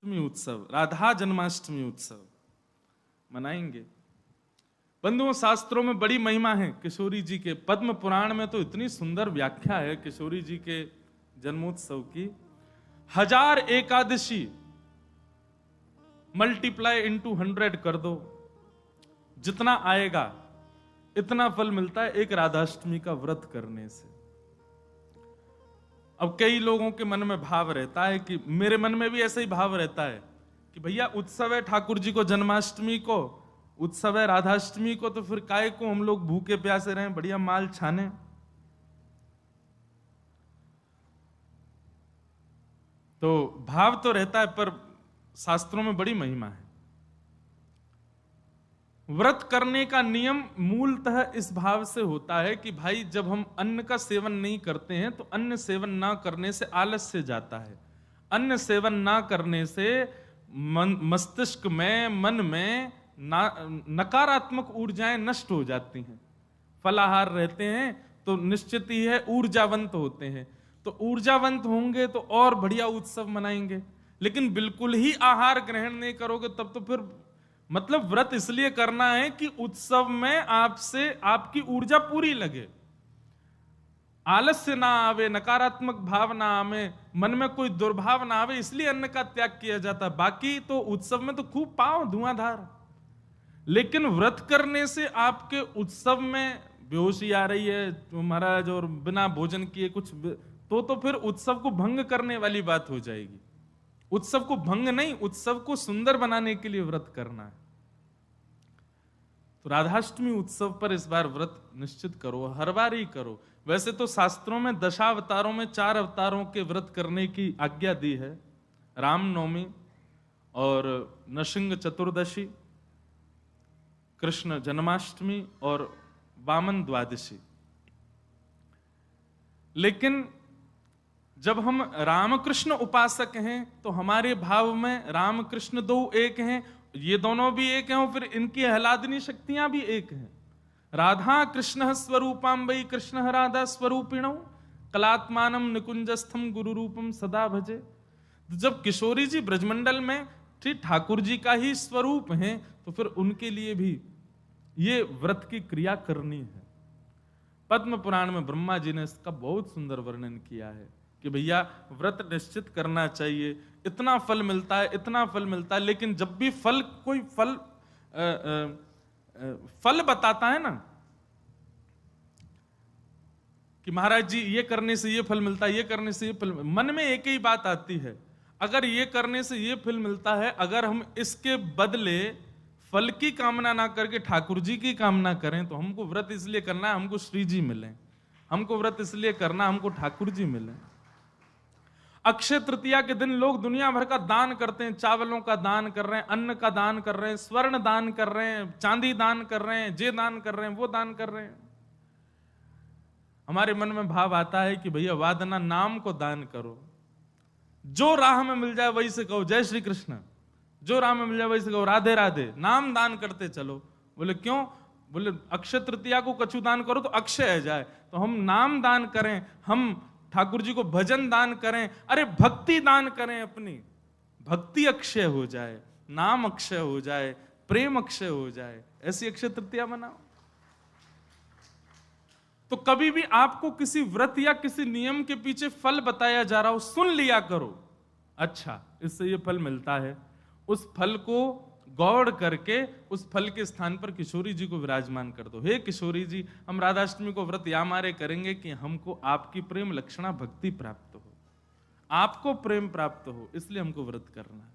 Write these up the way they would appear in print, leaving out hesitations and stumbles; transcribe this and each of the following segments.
जन्माष्टमी उत्सव, राधा जन्माष्टमी उत्सव मनाएंगे। बंधुओं, शास्त्रों में बड़ी महिमा है किशोरी जी के। पद्म पुराण में तो इतनी सुंदर व्याख्या है किशोरी जी के जन्मोत्सव की। 1000 एकादशी मल्टीप्लाई इनटू 100 कर दो, जितना आएगा इतना फल मिलता है एक राधाष्टमी का व्रत करने से। अब कई लोगों के मन में भाव रहता है कि मेरे मन में भी ऐसा ही भाव रहता है कि भैया उत्सव है ठाकुर जी को जन्माष्टमी को, उत्सव है राधाष्टमी को, तो फिर काहे को हम लोग भूखे प्यासे रहें, बढ़िया माल छाने। तो भाव तो रहता है, पर शास्त्रों में बड़ी महिमा है। व्रत करने का नियम मूलतः इस भाव से होता है कि भाई जब हम अन्न का सेवन नहीं करते हैं तो अन्न सेवन ना करने से आलस्य जाता है। अन्न सेवन ना करने से मस्तिष्क में, मन में नकारात्मक ऊर्जाएं नष्ट हो जाती हैं। फलाहार रहते हैं तो निश्चित ही है ऊर्जावंत होते हैं, तो ऊर्जावंत होंगे तो और बढ़िया उत्सव मनाएंगे। लेकिन बिल्कुल ही आहार ग्रहण नहीं करोगे तब तो फिर मतलब व्रत इसलिए करना है कि उत्सव में आपसे आपकी ऊर्जा पूरी लगे, आलस्य ना आवे, नकारात्मक भाव ना आवे, मन में कोई दुर्भाव ना आवे, इसलिए अन्न का त्याग किया जाता है। बाकी तो उत्सव में तो खूब पाओ धुआंधार, लेकिन व्रत करने से आपके उत्सव में बेहोशी आ रही है तो महाराज और बिना भोजन किए कुछ तो फिर उत्सव को भंग करने वाली बात हो जाएगी। उत्सव को भंग नहीं, उत्सव को सुंदर बनाने के लिए व्रत करना है। तो राधाष्टमी उत्सव पर इस बार व्रत निश्चित करो, हर बार ही करो। वैसे तो शास्त्रों में दशावतारों में 4 अवतारों के व्रत करने की आज्ञा दी है, रामनवमी और नृसिंह चतुर्दशी, कृष्ण जन्माष्टमी और वामन द्वादशी। लेकिन जब हम रामकृष्ण उपासक हैं तो हमारे भाव में रामकृष्ण दो एक हैं, ये दोनों भी एक हैं और फिर इनकी आह्लादनी शक्तियां भी एक हैं। राधा कृष्ण स्वरूपाम्बई कृष्ण राधा स्वरूपिणौ कलात्मानम निकुंजस्थम गुरु रूपम सदा भजे। तो जब किशोरी जी ब्रजमंडल में ठीक ठाकुर जी का ही स्वरूप हैं तो फिर उनके लिए भी ये व्रत की क्रिया करनी है। पद्म पुराण में ब्रह्मा जी ने इसका बहुत सुंदर वर्णन किया है कि भैया व्रत निश्चित करना चाहिए, इतना फल मिलता है, इतना फल मिलता है। लेकिन जब भी फल कोई फल बताता है ना कि महाराज जी ये करने से ये फल मिलता है, ये करने से ये फल, मन में एक ही बात आती है, अगर ये करने से ये फल मिलता है, अगर हम इसके बदले फल की कामना ना करके ठाकुर जी की कामना करें तो हमको व्रत इसलिए करना है हमको श्री जी मिले, हमको व्रत इसलिए करना हमको ठाकुर जी मिले। अक्षय तृतीया के दिन लोग दुनिया भर का दान करते हैं, चावलों का दान कर रहे हैं, अन्न का दान कर रहे हैं, स्वर्ण दान कर रहे हैं, चांदी दान कर रहे हैं, जे दान कर रहे हैं, वो दान कर रहे हैं। हमारे मन में भाव आता है कि भैया वादना नाम को दान करो, जो राह में मिल जाए वही से कहो जय श्री कृष्ण, जो राह में मिल जाए वही से कहो राधे राधे, नाम दान करते चलो। बोले क्यों? बोले अक्षय तृतीया को कछु दान करो तो अक्षय है जाए, तो हम नाम दान करें, हम ठाकुर जी को भजन दान करें, अरे भक्ति दान करें, अपनी भक्ति अक्षय हो जाए, नाम अक्षय हो जाए, प्रेम अक्षय हो जाए, ऐसी अक्षय तृतीया मनाओ। तो कभी भी आपको किसी व्रत या किसी नियम के पीछे फल बताया जा रहा हो, सुन लिया करो, अच्छा इससे ये फल मिलता है, उस फल को गौड़ करके उस फल के स्थान पर किशोरी जी को विराजमान कर दो। हे किशोरी जी, हम राधाष्टमी को व्रत या मारे करेंगे कि हमको आपकी प्रेम लक्षणा भक्ति प्राप्त हो, आपको प्रेम प्राप्त हो, इसलिए हमको व्रत करना है।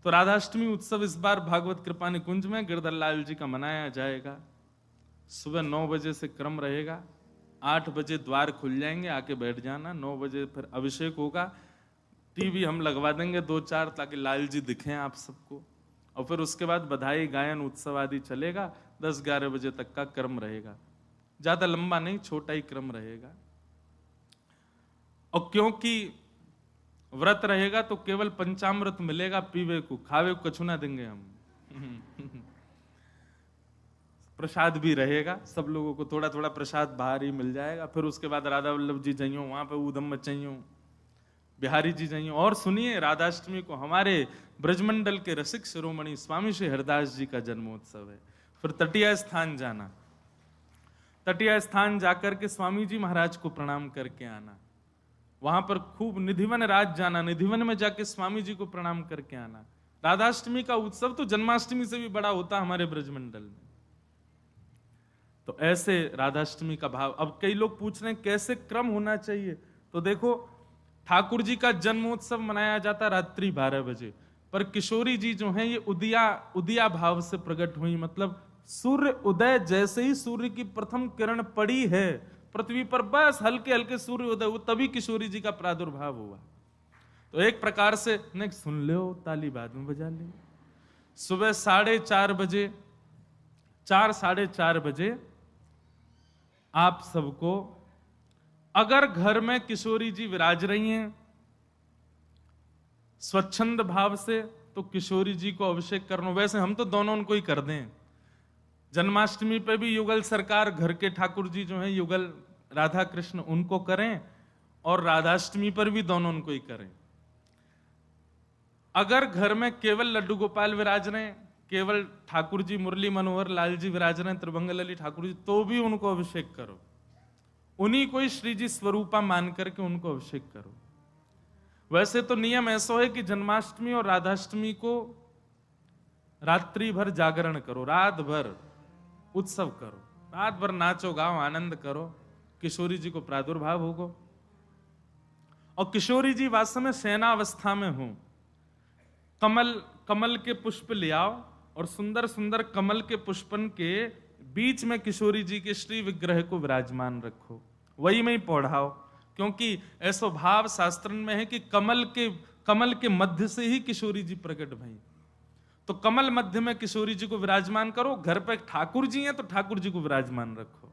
तो राधाष्टमी उत्सव इस बार भागवत कृपा निकुंज में गिरधर लाल जी का मनाया जाएगा। सुबह 9 बजे से क्रम रहेगा, 8 बजे द्वार खुल जाएंगे, आके बैठ जाना। 9 बजे फिर अभिषेक होगा, टीवी हम लगवा देंगे 2-4 ताकि लाल जी दिखें आप सबको, और फिर उसके बाद बधाई गायन उत्सव आदि चलेगा। 10-11 बजे तक का क्रम रहेगा, ज्यादा लंबा नहीं, छोटा ही क्रम रहेगा। और क्योंकि व्रत रहेगा तो केवल पंचामृत मिलेगा पीवे को, खावे को कछु ना देंगे हम। प्रसाद भी रहेगा, सब लोगों को थोड़ा थोड़ा प्रसाद बाहर ही मिल जाएगा। फिर उसके बाद राधा वल्लभ जी जाइयो, वहां पे ऊधम मचाइयो, बिहारी जी जाइए और सुनिए, राधाष्टमी को हमारे ब्रजमंडल के रसिक शिरोमणि स्वामी श्री हरदास जी का जन्मोत्सव है। फिर तटिया स्थान जाना, तटिया स्थान जाकर के स्वामी जी महाराज को प्रणाम करके आना, वहां पर खूब निधिवन राज जाना, निधिवन में जाके स्वामी जी को प्रणाम करके आना। राधाष्टमी का उत्सव तो जन्माष्टमी से भी बड़ा होता हमारे ब्रजमंडल में। तो ऐसे राधाष्टमी का भाव। अब कई लोग पूछ रहे हैं कैसे क्रम होना चाहिए, तो देखो ठाकुर जी का जन्मोत्सव मनाया जाता रात्रि 12 बजे, पर किशोरी जी जो हैं ये उदिया भाव से प्रकट हुई, मतलब सूर्य उदय जैसे ही सूर्य की प्रथम किरण पड़ी है पृथ्वी पर, बस हल्के हल्के सूर्य उदय हुआ, तभी किशोरी जी का प्रादुर्भाव हुआ। तो एक प्रकार से नहीं, सुन लो ताली बाद में बजा ले। सुबह 4:30 बजे, 4-4:30 बजे आप सबको, अगर घर में किशोरी जी विराज रही हैं स्वच्छंद भाव से, तो किशोरी जी को अभिषेक करना। वैसे हम तो दोनों उनको ही कर दें, जन्माष्टमी पे भी युगल सरकार घर के ठाकुर जी जो हैं युगल राधा कृष्ण उनको करें, और राधाष्टमी पर भी दोनों उनको ही करें। अगर घर में केवल लड्डू गोपाल विराज रहे हैं, केवल ठाकुर जी मुरली मनोहर लाल जी विराज रहे हैं, त्रिभंगलली ठाकुर जी, तो भी उनको अभिषेक करो, उन्हीं को ही श्री जी स्वरूपा मान करके उनको अभिषेक करो। वैसे तो नियम ऐसा है कि जन्माष्टमी और राधाष्टमी को रात्रि भर जागरण करो, रात भर उत्सव करो, रात भर नाचो गाओ आनंद करो, किशोरी जी को प्रादुर्भाव होगो। और किशोरी जी वास्तव में शयनावस्था में हो, कमल के पुष्प ले आओ और सुंदर सुंदर कमल के पुष्पन के बीच में किशोरी जी के श्री विग्रह को विराजमान रखो, वही में ही पौढ़ाओ, क्योंकि ऐसा भाव शास्त्र में है कि कमल के मध्य से ही किशोरी जी प्रकट भई। तो कमल मध्य में किशोरी जी को विराजमान करो, घर पे ठाकुर जी हैं तो ठाकुर जी को विराजमान रखो।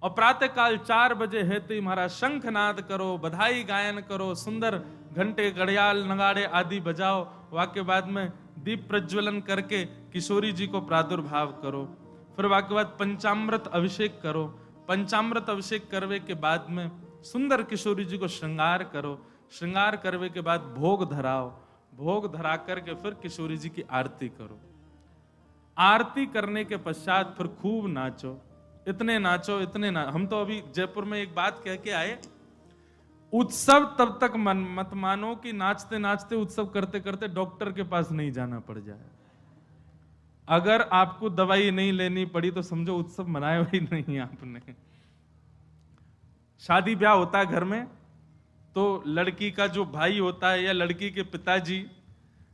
और प्रातः काल 4 बजे है तो महाराज शंखनाद करो, बधाई गायन करो, सुंदर घंटे घड़ियाल नगाड़े आदि बजाओ, वाक्य बाद में दीप प्रज्वलन करके किशोरी जी को प्रादुर्भाव करो। फिर वाक्य बाद पंचामृत अभिषेक करो, पंचामृत अभिषेक करवे के बाद में सुंदर किशोरी जी को श्रृंगार करो, श्रृंगार करवे के बाद भोग धराओ, भोग धरा करके फिर किशोरी जी की आरती करो। आरती करने के पश्चात फिर खूब नाचो, इतने नाचो हम तो अभी जयपुर में एक बात कह के आए, उत्सव तब तक मत मानो कि नाचते नाचते उत्सव करते करते डॉक्टर के पास नहीं जाना पड़ जाए। अगर आपको दवाई नहीं लेनी पड़ी तो समझो उत्सव मनाया ही नहीं आपने। शादी ब्याह होता है घर में, तो लड़की का जो भाई होता है या लड़की के पिताजी,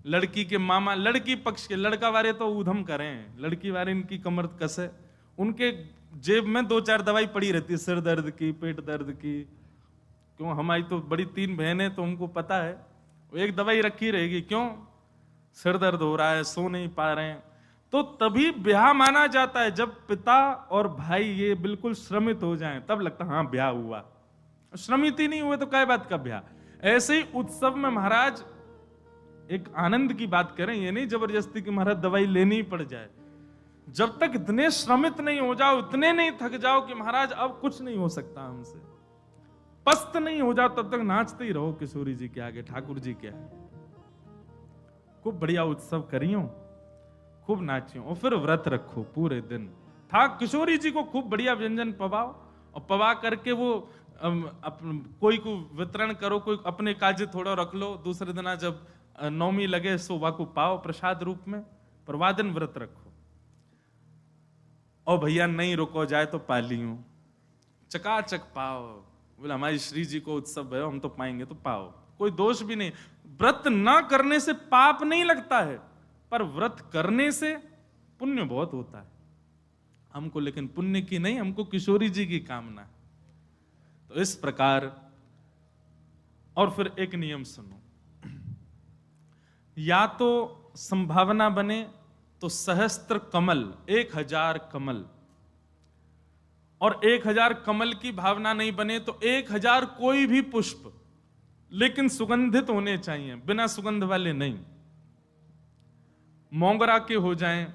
लड़की के मामा, लड़की पक्ष के, लड़का वाले तो ऊधम करें, लड़की वाले इनकी कमर कसे, उनके जेब में 2-4 दवाई पड़ी रहती है, सिर दर्द की, पेट दर्द की। क्यों, हमारी तो बड़ी 3 बहनें, तो उनको पता है, एक दवाई रखी रहेगी, क्यों सिर दर्द हो रहा है, सो नहीं पा रहे हैं। तो तभी ब्याह माना जाता है, जब पिता और भाई ये बिल्कुल श्रमित हो जाएं, तब लगता है हाँ ब्याह हुआ। श्रमित ही नहीं हुए तो क्या बात का ब्याह। ऐसे ही उत्सव में महाराज एक आनंद की बात करें, ये नहीं जबरदस्ती कि महाराज दवाई लेनी ही पड़ जाए। जब तक इतने श्रमित नहीं हो जाओ, इतने नहीं थक जाओ कि महाराज अब कुछ नहीं हो सकता हमसे, पस्त नहीं हो जाओ, तब तक नाचते ही रहो किशोरी जी के आगे, ठाकुर जी के आगे। खूब बढ़िया उत्सव करियो, खूब नाचियो, और फिर व्रत रखो पूरे दिन। किशोरी जी को खूब बढ़िया व्यंजन पवाओ, और पवा करके वो कोई को वितरण करो, कोई अपने काजे थोड़ा रख लो, दूसरे दिन जब नौमी लगे सोवा को पाओ प्रसाद रूप में, पर वाह दिन व्रत रखो। और भैया नहीं रुको जाए तो पालियो, चकाचक पाओ, बोले हमारी श्री जी को उत्सव है, हम तो पाएंगे तो पाओ, कोई दोष भी नहीं। व्रत ना करने से पाप नहीं लगता है, पर व्रत करने से पुण्य बहुत होता है हमको, लेकिन पुण्य की नहीं, हमको किशोरी जी की कामना। तो इस प्रकार, और फिर एक नियम सुनो, या तो संभावना बने तो सहस्त्र कमल, 1000 कमल, और 1000 कमल की भावना नहीं बने तो 1000 कोई भी पुष्प, लेकिन सुगंधित होने चाहिए, बिना सुगंध वाले नहीं। मोगरा के हो जाएं,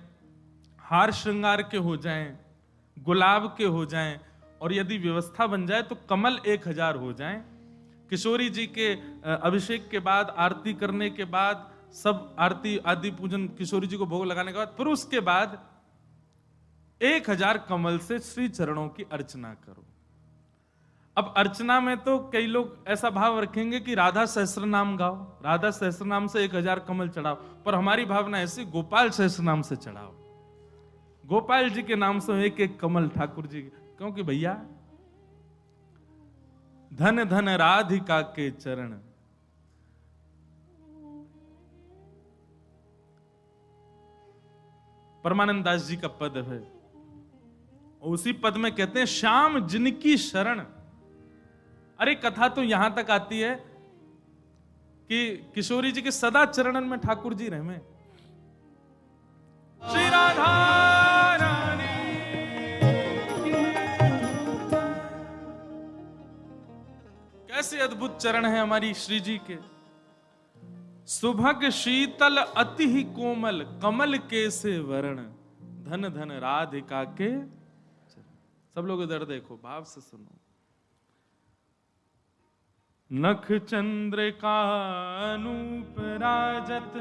हार श्रृंगार के हो जाएं, गुलाब के हो जाएं, और यदि व्यवस्था बन जाए तो कमल 1000 हो जाएं, किशोरी जी के अभिषेक के बाद, आरती करने के बाद, सब आरती आदि पूजन किशोरी जी को भोग लगाने के बाद, फिर उसके बाद 1000 कमल से श्री चरणों की अर्चना करो। अब अर्चना में तो कई लोग ऐसा भाव रखेंगे कि राधा सहस्त्र नाम गाओ, राधा सहस्त्र नाम से 1000 कमल चढ़ाओ, पर हमारी भावना ऐसी, गोपाल सहस्त्र नाम से चढ़ाओ। गोपाल जी के नाम से एक एक कमल ठाकुर जी, क्योंकि भैया धन धन राधिका के चरण, परमानंद दास जी का पद है, उसी पद में कहते हैं श्याम जिनकी शरण। अरे कथा तो यहां तक आती है कि किशोरी जी के सदा चरणन में ठाकुर जी रहे। श्री राधा रानी, कैसे अद्भुत चरण है हमारी श्री जी के। सुभग शीतल अति ही कोमल, कमल के से वरण, धन धन राधिका के। सब लोग इधर देखो, भाव से सुनो। नख चंद्रिका अनूप राजत,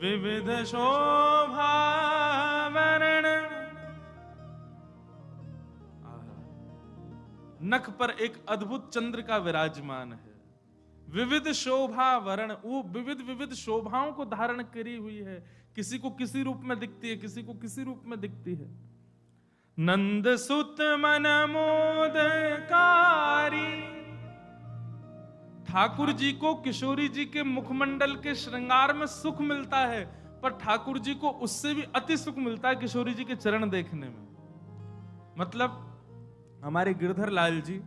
विविध शोभा वरण। नख पर एक अद्भुत चंद्र का विराजमान है, विविध शोभा वरण, वो विविध विविध शोभाओं को धारण करी हुई है। किसी को किसी रूप में दिखती है, किसी को किसी रूप में दिखती है। नंद सुत मन मोदकारी, ठाकुर जी को किशोरी जी के मुखमंडल के श्रृंगार में सुख मिलता है, पर ठाकुर जी को उससे भी अति सुख मिलता है किशोरी जी के चरण देखने में। मतलब हमारे गिरधर लाल जी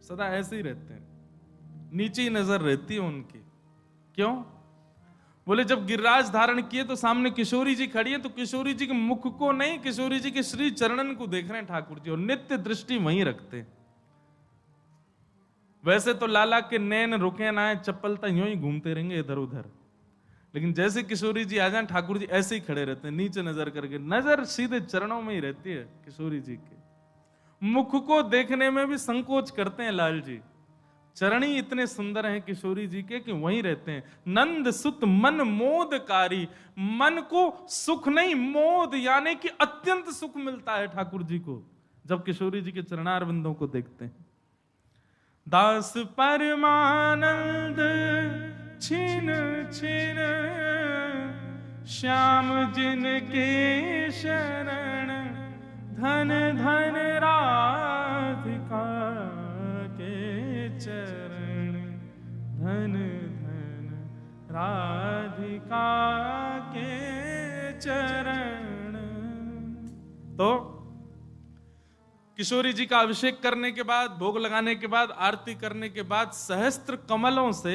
सदा ऐसे ही रहते हैं, नीचे ही नजर रहती है उनकी। क्यों? बोले जब गिरिराज धारण किए तो सामने किशोरी जी खड़ी है, तो किशोरी जी के मुख को नहीं, किशोरी जी के श्री चरणन को देख रहे हैं ठाकुर जी, और नित्य दृष्टि वहीं रखते हैं। वैसे तो लाला के नैन रुके ना है, चप्पलता यूं ही घूमते रहेंगे इधर उधर, लेकिन जैसे किशोरी जी आ जाए ठाकुर जी ऐसे ही खड़े रहते हैं, नीचे नजर करके, नजर सीधे चरणों में ही रहती है किशोरी जी के। मुख को देखने में भी संकोच करते हैं लाल जी, चरण ही इतने सुंदर हैं किशोरी जी के कि वहीं रहते हैं। नंद सुत मन मोदकारी, मन को सुख नहीं मोद यानी कि अत्यंत सुख मिलता है ठाकुर जी को जब किशोरी जी के चरणारविंदों को देखते हैं। दास परमानंद छिन छिन, श्याम जिनके शरण, धन धन राधिका के चरण, धन धन राधिका के चरण। तो किशोरी जी का अभिषेक करने के बाद, भोग लगाने के बाद, आरती करने के बाद सहस्त्र कमलों से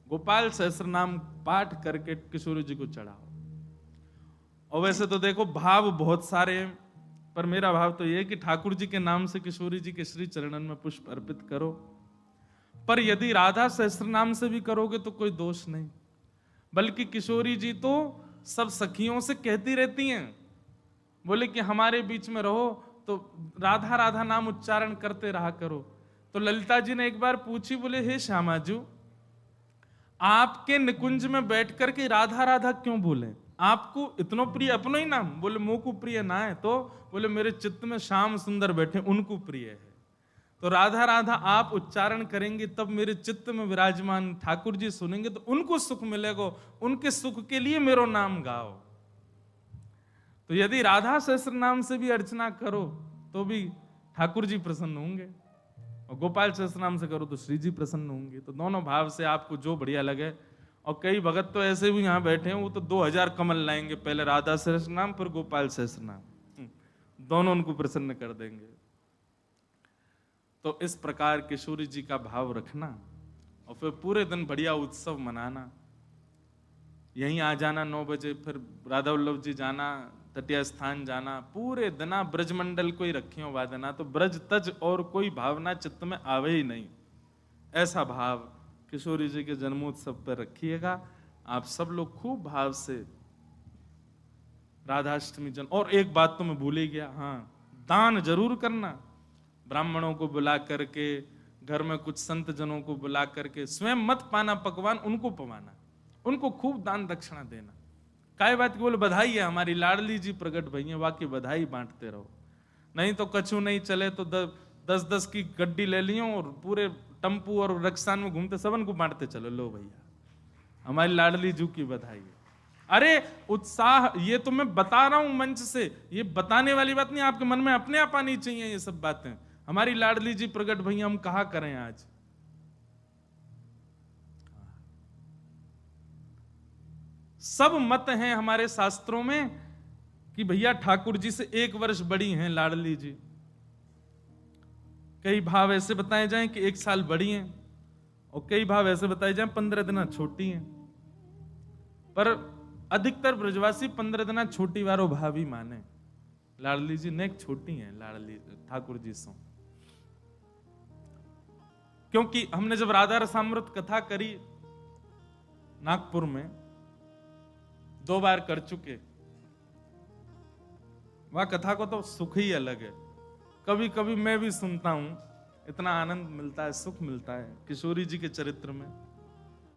गोपाल सहस्त्र नाम पाठ करके किशोरी जी को चढ़ाओ। और वैसे तो देखो भाव बहुत सारे हैं, पर मेरा भाव तो यह है कि ठाकुर जी के नाम से किशोरी जी के श्री चरणन में पुष्प अर्पित करो। पर यदि राधा सहस्त्र नाम से भी करोगे तो कोई दोष नहीं, बल्कि किशोरी जी तो सब सखियों से कहती रहती हैं, बोले कि हमारे बीच में रहो तो राधा राधा नाम उच्चारण करते रहा करो। तो ललिता जी ने एक बार पूछी, बोले हे श्यामाजू, आपके निकुंज में बैठ करके राधा राधा क्यों बोले? आपको इतना प्रिय अपनो ही नाम? बोले मोह को प्रिय ना है। तो बोले मेरे चित्त में श्याम सुंदर बैठे, उनको प्रिय है। तो राधा राधा आप उच्चारण करेंगे तब मेरे चित्त में विराजमान ठाकुर जी सुनेंगे तो उनको सुख मिलेगा, उनके सुख के लिए मेरो नाम गाओ। तो यदि राधा सहस्त्र नाम से भी अर्चना करो तो भी ठाकुर जी प्रसन्न होंगे, और गोपाल सहस्त्र नाम से करो तो श्री जी प्रसन्न होंगे। तो दोनों भाव से आपको जो बढ़िया लगे। और कई भगत तो ऐसे भी यहाँ बैठे हैं, वो तो 2000 कमल लाएंगे, पहले राधा सहस्त्र नाम फिर गोपाल सहस्त्र नाम, दोनों उनको प्रसन्न कर देंगे। तो इस प्रकार किशोरी जी का भाव रखना और फिर पूरे दिन बढ़िया उत्सव मनाना। यहीं आ जाना 9 बजे, फिर राधा वल्लभ जी जाना, तटिया स्थान जाना, पूरे दिना ब्रजमंडल को ही रखियो वादना। तो ब्रज तज और कोई भावना चित्त में आवे ही नहीं, ऐसा भाव किशोरी जी के जन्मोत्सव पर रखिएगा। आप सब लोग खूब भाव से राधाष्टमी जन। और एक बात तो मैं भूल ही गया, हाँ, दान जरूर करना। ब्राह्मणों को बुला करके, घर में कुछ संत जनों को बुला करके स्वयं मत पाना पकवान, उनको पवाना, उनको खूब दान दक्षिणा देना। काय बात की बोले बधाई है हमारी लाडली जी प्रकट भई हैं, वाकई बधाई बांटते रहो। नहीं तो कछु नहीं चले तो 10-10 की गड्डी ले लियो और पूरे टम्पू और रक्सान में घूमते सबन को बांटते चलो, लो भैया हमारी लाडली जू की बधाई है। अरे उत्साह, ये तो मैं बता रहा हूं मंच से, ये बताने वाली बात नहीं, आपके मन में अपने आप आनी चाहिए ये सब बातें। हमारी लाडली जी प्रकट भैया, हम कहा करें आज। सब मत हैं हमारे शास्त्रों में कि भैया ठाकुर जी से 1 वर्ष बड़ी हैं लाडली जी। कई भाव ऐसे बताए जाएं कि 1 साल बड़ी हैं, और कई भाव ऐसे बताए जाएं 15 दिन छोटी हैं। पर अधिकतर ब्रजवासी 15 दिन छोटी वारो भाव ही माने। लाडली जी नेक छोटी हैं लाडली ठाकुर जी सो, क्योंकि हमने जब राधा रसामृत कथा करी नागपुर में 2 बार कर चुके, वह कथा को तो सुख ही अलग है। कभी कभी मैं भी सुनता हूं, इतना आनंद मिलता है, सुख मिलता है किशोरी जी के चरित्र में।